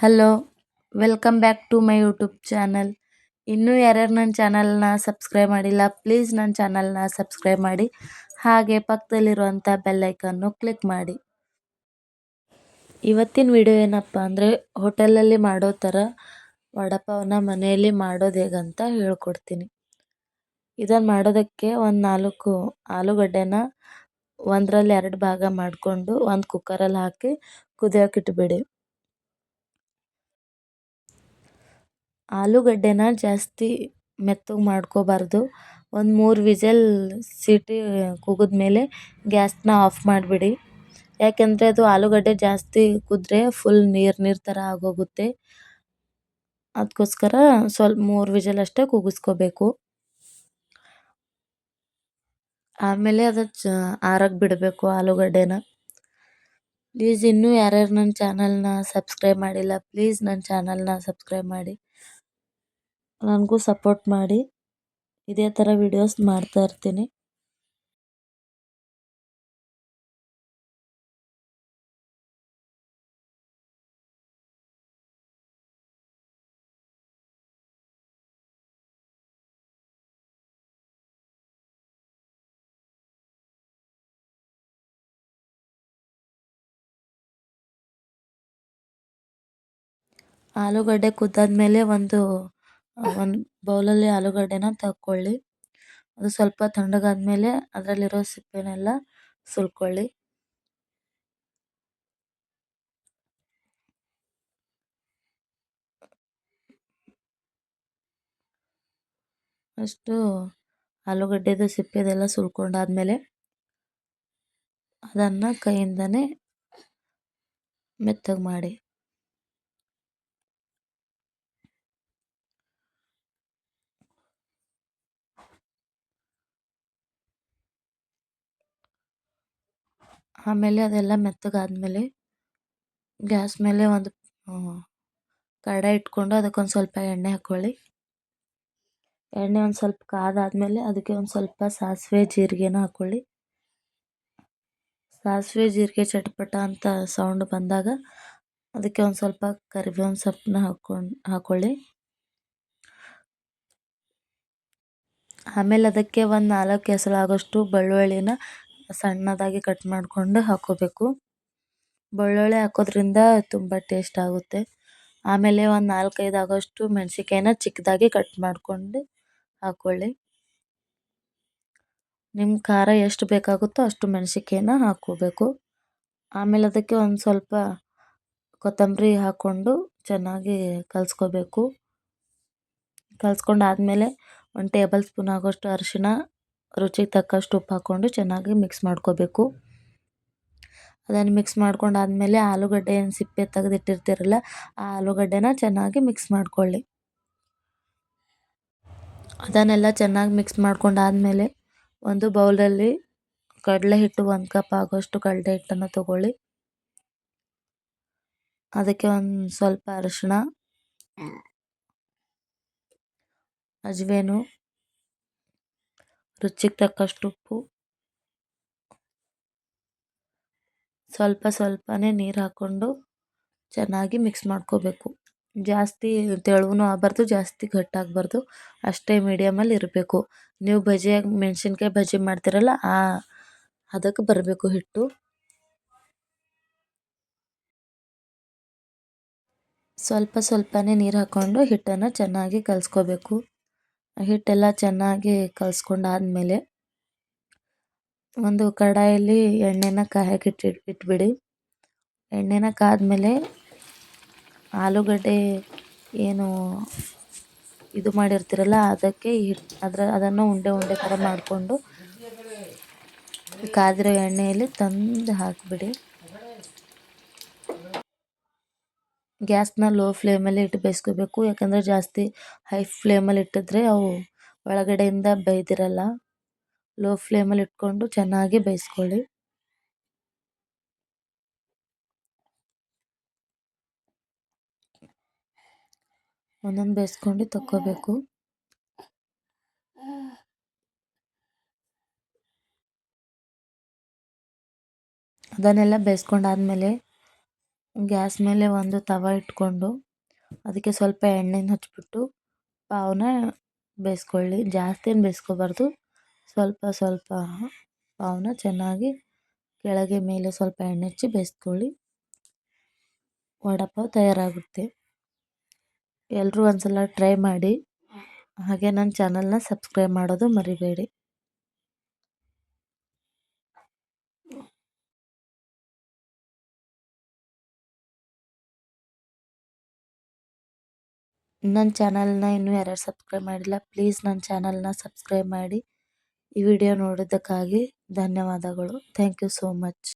Hello, welcome back to my YouTube channel. ಇನ್ನೂ ಯಾರ್ಯಾರು ನನ್ನ ಚಾನಲ್ನ ಸಬ್ಸ್ಕ್ರೈಬ್ ಮಾಡಿಲ್ಲ, ಪ್ಲೀಸ್ ನನ್ನ ಚಾನಲ್ನ ಸಬ್ಸ್ಕ್ರೈಬ್ ಮಾಡಿ. ಹಾಗೆ ಪಕ್ಕದಲ್ಲಿರುವಂಥ ಬೆಲ್ಲೈಕನ್ನು ಕ್ಲಿಕ್ ಮಾಡಿ. ಇವತ್ತಿನ ವಿಡಿಯೋ ಏನಪ್ಪ ಅಂದರೆ, ಹೋಟೆಲಲ್ಲಿ ಮಾಡೋ ಥರ ವಡಪಾವನ್ನ ಮನೆಯಲ್ಲಿ ಮಾಡೋದು ಹೇಗಂತ ಹೇಳ್ಕೊಡ್ತೀನಿ. ಇದನ್ನು ಮಾಡೋದಕ್ಕೆ ಒಂದು 4 ಆಲೂಗಡ್ಡೆನ ಒಂದರಲ್ಲಿ 2 ಭಾಗ ಮಾಡಿಕೊಂಡು ಒಂದು ಕುಕ್ಕರಲ್ಲಿ ಹಾಕಿ ಕುದಿಯೋಕೆ ಇಟ್ಬಿಡಿ. ಆಲೂಗಡ್ಡೆನ ಜಾಸ್ತಿ ಮೆತ್ತಗೆ ಮಾಡ್ಕೋಬಾರ್ದು. ಒಂದು 3 ವಿಸಲ್ ಸೀಟಿ ಕೂಗಿದ್ಮೇಲೆ ಗ್ಯಾಸ್ನ ಆಫ್ ಮಾಡಿಬಿಡಿ. ಯಾಕೆಂದರೆ ಅದು ಆಲೂಗಡ್ಡೆ ಜಾಸ್ತಿ ಕುದ್ರೆ ಫುಲ್ ನೀರು ನೀರು ಥರ ಆಗೋಗುತ್ತೆ. ಅದಕ್ಕೋಸ್ಕರ ಸ್ವಲ್ಪ 3 ವಿಸಲ್ ಅಷ್ಟೇ ಕೂಗಿಸ್ಕೋಬೇಕು. ಆಮೇಲೆ ಅದು ಆರಕ್ಕೆ ಬಿಡಬೇಕು ಆಲೂಗಡ್ಡೆನ. ಪ್ಲೀಸ್ ಇನ್ನೂ ಯಾರ್ಯಾರು ನನ್ನ ಚಾನಲ್ನ ಸಬ್ಸ್ಕ್ರೈಬ್ ಮಾಡಿಲ್ಲ, ಪ್ಲೀಸ್ ನನ್ನ ಚಾನಲ್ನ ಸಬ್ಸ್ಕ್ರೈಬ್ ಮಾಡಿ, ನನಗೂ ಸಪೋರ್ಟ್ ಮಾಡಿ. ಇದೇ ಥರ ವಿಡಿಯೋಸ್ ಮಾಡ್ತಾ ಇರ್ತೀನಿ. ಆಲೂಗಡ್ಡೆ ಕುದ್ದಾದ್ಮೇಲೆ ಒಂದು ಬೌಲಲ್ಲಿ ಆಲೂಗಡ್ಡೆನ ತಗೊಳ್ಳಿ. ಅದು ಸ್ವಲ್ಪ ತಣ್ಣಗಾದ್ಮೇಲೆ ಅದರಲ್ಲಿರೋ ಸಿಪ್ಪೆನೆಲ್ಲ ಸುಲ್ಕೊಳ್ಳಿ. ಅಷ್ಟು ಆಲೂಗಡ್ಡೆದು ಸಿಪ್ಪೆದೆಲ್ಲ ಸುಲ್ಕೊಂಡಾದ್ಮೇಲೆ ಅದನ್ನು ಕೈಯಿಂದನೇ ಮೆತ್ತಗೆ ಮಾಡಿ. ಆಮೇಲೆ ಅದೆಲ್ಲ ಮೆತ್ತಗಾದ್ಮೇಲೆ ಗ್ಯಾಸ್ ಮೇಲೆ ಒಂದು ಕಡಾಯಿ ಇಟ್ಕೊಂಡು ಅದಕ್ಕೊಂದು ಸ್ವಲ್ಪ ಎಣ್ಣೆ ಹಾಕ್ಕೊಳ್ಳಿ. ಎಣ್ಣೆ ಒಂದು ಸ್ವಲ್ಪ ಕಾದಾದ್ಮೇಲೆ ಅದಕ್ಕೆ ಒಂದು ಸ್ವಲ್ಪ ಸಾಸಿವೆ ಜೀರಿಗೆನ ಹಾಕ್ಕೊಳ್ಳಿ. ಸಾಸಿವೆ ಜೀರಿಗೆ ಚಟಪಟ ಅಂತ ಸೌಂಡ್ ಬಂದಾಗ ಅದಕ್ಕೆ ಒಂದು ಸ್ವಲ್ಪ ಕರಿಬೇವಿನ ಸೊಪ್ಪನ್ನ ಹಾಕ್ಕೊಳ್ಳಿ. ಆಮೇಲೆ ಅದಕ್ಕೆ ಒಂದು 4 ಎಸಳಾಗೋಷ್ಟು ಬೆಳ್ಳುಳ್ಳಿನ ಸಣ್ಣದಾಗಿ ಕಟ್ ಮಾಡಿಕೊಂಡು ಹಾಕ್ಕೋಬೇಕು. ಬೆಳ್ಳುಳ್ಳಿ ಹಾಕೋದ್ರಿಂದ ತುಂಬ ಟೇಸ್ಟ್ ಆಗುತ್ತೆ. ಆಮೇಲೆ ಒಂದು 4-5 ಆಗೋಷ್ಟು ಮೆಣಸಿನ್ಕಾಯಿನ ಚಿಕ್ಕದಾಗಿ ಕಟ್ ಮಾಡಿಕೊಂಡು ಹಾಕ್ಕೊಳ್ಳಿ. ನಿಮ್ಮ ಖಾರ ಎಷ್ಟು ಬೇಕಾಗುತ್ತೋ ಅಷ್ಟು ಮೆಣಸಿನ್ಕಾಯಿನ ಹಾಕ್ಕೋಬೇಕು. ಆಮೇಲೆ ಅದಕ್ಕೆ ಒಂದು ಸ್ವಲ್ಪ ಕೊತ್ತಂಬರಿ ಹಾಕ್ಕೊಂಡು ಚೆನ್ನಾಗಿ ಕಲಿಸ್ಕೋಬೇಕು. ಕಲಿಸ್ಕೊಂಡಾದ್ಮೇಲೆ 1 ಟೇಬಲ್ ಸ್ಪೂನ್ ಆಗೋಷ್ಟು ಅರಿಶಿನ, ರುಚಿಗೆ ತಕ್ಕಷ್ಟು ಉಪ್ಪು ಹಾಕ್ಕೊಂಡು ಚೆನ್ನಾಗಿ ಮಿಕ್ಸ್ ಮಾಡ್ಕೋಬೇಕು. ಅದನ್ನು ಮಿಕ್ಸ್ ಮಾಡ್ಕೊಂಡಾದ್ಮೇಲೆ ಆಲೂಗಡ್ಡೆ ಏನು ಸಿಪ್ಪೆ ತೆಗೆದಿಟ್ಟಿರ್ತೀರಲ್ಲ, ಆ ಆಲೂಗಡ್ಡೆನ ಚೆನ್ನಾಗಿ ಮಿಕ್ಸ್ ಮಾಡ್ಕೊಳ್ಳಿ. ಅದನ್ನೆಲ್ಲ ಚೆನ್ನಾಗಿ ಮಿಕ್ಸ್ ಮಾಡ್ಕೊಂಡಾದ್ಮೇಲೆ ಒಂದು ಬೌಲಲ್ಲಿ ಕಡಲೆ ಹಿಟ್ಟು 1 ಕಪ್ ಆಗೋಷ್ಟು ಕಡಲೆ ಹಿಟ್ಟನ್ನು ತಗೊಳ್ಳಿ. ಅದಕ್ಕೆ ಒಂದು ಸ್ವಲ್ಪ ಅರಿಶಿಣ, ಅಜ್ವೇನು, ರುಚಿಗೆ ತಕ್ಕಷ್ಟು ಉಪ್ಪು, ಸ್ವಲ್ಪನೇ ನೀರು ಹಾಕ್ಕೊಂಡು ಚೆನ್ನಾಗಿ ಮಿಕ್ಸ್ ಮಾಡ್ಕೋಬೇಕು. ಜಾಸ್ತಿ ತೆಳುವೂ ಆಗಬಾರ್ದು, ಜಾಸ್ತಿ ಗಟ್ಟಾಗಬಾರ್ದು, ಅಷ್ಟೇ ಮೀಡಿಯಮಲ್ಲಿ ಇರಬೇಕು. ನೀವು ಮೆಣಸಿನ್ಕಾಯಿ ಬಜ್ಜಿ ಮಾಡ್ತೀರಲ್ಲ ಅದಕ್ಕೆ ಬರಬೇಕು ಹಿಟ್ಟು. ಸ್ವಲ್ಪನೇ ನೀರು ಹಾಕ್ಕೊಂಡು ಹಿಟ್ಟನ್ನು ಚೆನ್ನಾಗಿ ಕಲಿಸ್ಕೋಬೇಕು. ಹಿಟ್ಟೆಲ್ಲ ಚೆನ್ನಾಗಿ ಕಲಿಸ್ಕೊಂಡಾದ್ಮೇಲೆ ಒಂದು ಕಡಾಯಲ್ಲಿ ಎಣ್ಣೆನ ಕಾಯಕ್ಕೆ ಇಟ್ಬಿಡಿ. ಎಣ್ಣೆನ ಕಾದ್ಮೇಲೆ ಆಲೂಗಡ್ಡೆ ಏನು ಇದು ಮಾಡಿರ್ತೀರಲ್ಲ ಅದಕ್ಕೆ ಅದನ್ನು ಉಂಡೆ ಥರ ಮಾಡಿಕೊಂಡು ಕಾದಿರೋ ಎಣ್ಣೆಯಲ್ಲಿ ತಂದು ಹಾಕಿಬಿಡಿ. ಗ್ಯಾಸ್ನ ಲೋ ಫ್ಲೇಮಲ್ಲಿ ಇಟ್ಟು ಬೇಯಿಸ್ಕೋಬೇಕು. ಯಾಕಂದರೆ ಜಾಸ್ತಿ ಹೈ ಫ್ಲೇಮಲ್ಲಿ ಇಟ್ಟಿದ್ರೆ ಅವು ಒಳಗಡೆಯಿಂದ ಬೇಯ್ದಿರಲ್ಲ. ಲೋ ಫ್ಲೇಮಲ್ಲಿ ಇಟ್ಕೊಂಡು ಚೆನ್ನಾಗಿ ಬೇಯಿಸ್ಕೊಳ್ಳಿ. ಒಂದೊಂದು ಬೇಯಿಸ್ಕೊಂಡು ತಕ್ಕೋಬೇಕು. ಅದನ್ನೆಲ್ಲ ಬೇಯಿಸ್ಕೊಂಡಾದ್ಮೇಲೆ ಗ್ಯಾಸ್ ಮೇಲೆ ಒಂದು ತವ ಇಟ್ಕೊಂಡು ಅದಕ್ಕೆ ಸ್ವಲ್ಪ ಎಣ್ಣೆನ ಹಚ್ಬಿಟ್ಟು ಪಾವನ್ನ ಬೇಯಿಸ್ಕೊಳ್ಳಿ. ಜಾಸ್ತಿ ಏನು ಬೇಯಿಸ್ಕೋಬಾರ್ದು, ಸ್ವಲ್ಪ ಸ್ವಲ್ಪ ಪಾವನ್ನ ಚೆನ್ನಾಗಿ ಕೆಳಗೆ ಮೇಲೆ ಸ್ವಲ್ಪ ಎಣ್ಣೆ ಹಚ್ಚಿ ಬೇಯಿಸ್ಕೊಳ್ಳಿ. ವಡಪಾವ್ ತಯಾರಾಗುತ್ತೆ. ಎಲ್ಲರೂ ಒಂದ್ಸಲ ಟ್ರೈ ಮಾಡಿ. ಹಾಗೆ ನನ್ನ ಚಾನಲ್ನ ಸಬ್ಸ್ಕ್ರೈಬ್ ಮಾಡೋದು ಮರಿಬೇಡಿ. ನನ್ನ ಚಾನಲ್ನ ಇನ್ನೂ ಯಾರ್ಯಾರು ಸಬ್ಸ್ಕ್ರೈಬ್ ಮಾಡಿಲ್ಲ, ಪ್ಲೀಸ್ ನನ್ನ ಚಾನಲ್ನ ಸಬ್ಸ್ಕ್ರೈಬ್ ಮಾಡಿ. ಈ ವಿಡಿಯೋ ನೋಡಿದ್ದಕ್ಕಾಗಿ ಧನ್ಯವಾದಗಳು. Thank you so much.